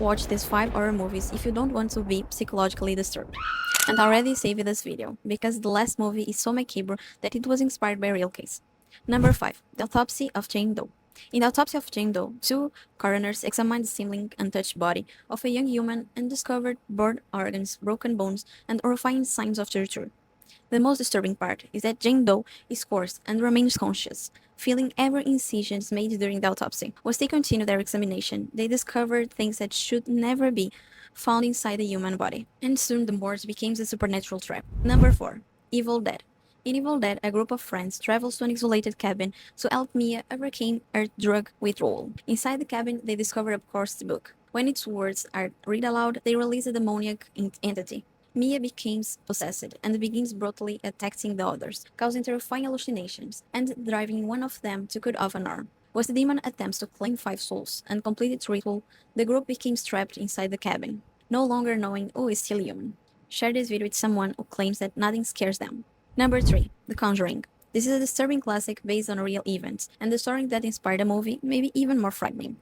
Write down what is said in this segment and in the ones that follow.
watch these 5 horror movies if you don't want to be psychologically disturbed. And I already saved this video, because the last movie is so macabre that it was inspired by a real case. Number 5. The Autopsy of Jane Doe. In the Autopsy of Jane Doe, 2 coroners examined the seemingly untouched body of a young woman and discovered burned organs, broken bones, and horrifying signs of torture. The most disturbing part is that Jane Doe is coarse and remains conscious, feeling every incision made during the autopsy. As they continued their examination, they discovered things that should never be found inside the human body, and soon the morgue became a supernatural trap. Number 4. Evil Dead. In Evil Dead, a group of friends travels to an isolated cabin to help Mia overcome her drug withdrawal. Inside the cabin, they discover a cursed book. When its words are read aloud, they release a demoniac entity. Mia becomes possessed and begins brutally attacking the others, causing terrifying hallucinations and driving one of them to cut off an arm. As the demon attempts to claim 5 souls and complete its ritual, the group becomes trapped inside the cabin, no longer knowing who is still human. Share this video with someone who claims that nothing scares them. Number 3. The Conjuring. This is a disturbing classic based on real events, and the story that inspired the movie may be even more frightening.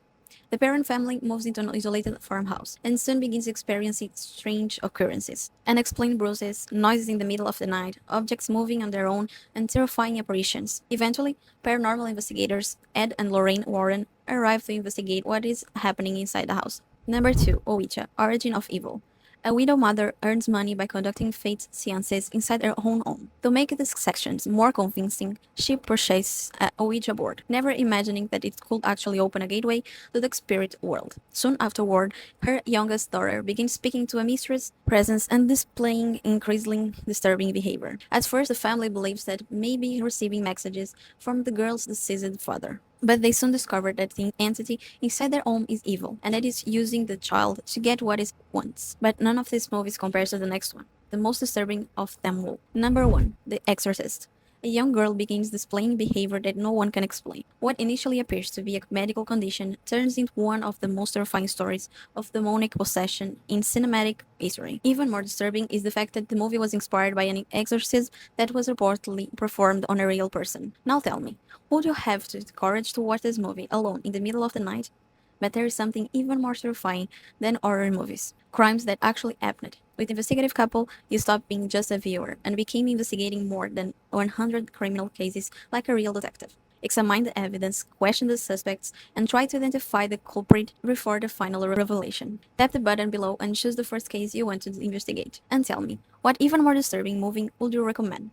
The parent family moves into an isolated farmhouse and soon begins experiencing strange occurrences. Unexplained bruises, noises in the middle of the night, objects moving on their own, and terrifying apparitions. Eventually, paranormal investigators Ed and Lorraine Warren arrive to investigate what is happening inside the house. Number 2. Ouija, Origin of Evil. A widow mother earns money by conducting fate seances inside her own home. To make these sections more convincing, she purchases a Ouija board, never imagining that it could actually open a gateway to the spirit world. Soon afterward, her youngest daughter begins speaking to a mysterious presence and displaying increasingly disturbing behavior. At first, the family believes that may be receiving messages from the girl's deceased father. But they soon discover that the entity inside their home is evil, and that is using the child to get what it wants. But none of these movies compares to the next one, the most disturbing of them all. Number 1. The Exorcist. A young girl begins displaying behavior that no one can explain. What initially appears to be a medical condition turns into one of the most terrifying stories of demonic possession in cinematic history. Even more disturbing is the fact that the movie was inspired by an exorcism that was reportedly performed on a real person. Now tell me, would you have the courage to watch this movie alone in the middle of the night? But there is something even more terrifying than horror movies: crimes that actually happened. With Investigative Couple, you stopped being just a viewer and became investigating more than 100 criminal cases like a real detective. Examine the evidence, question the suspects, and try to identify the culprit before the final revelation. Tap the button below and choose the first case you want to investigate. And tell me, what even more disturbing movie would you recommend?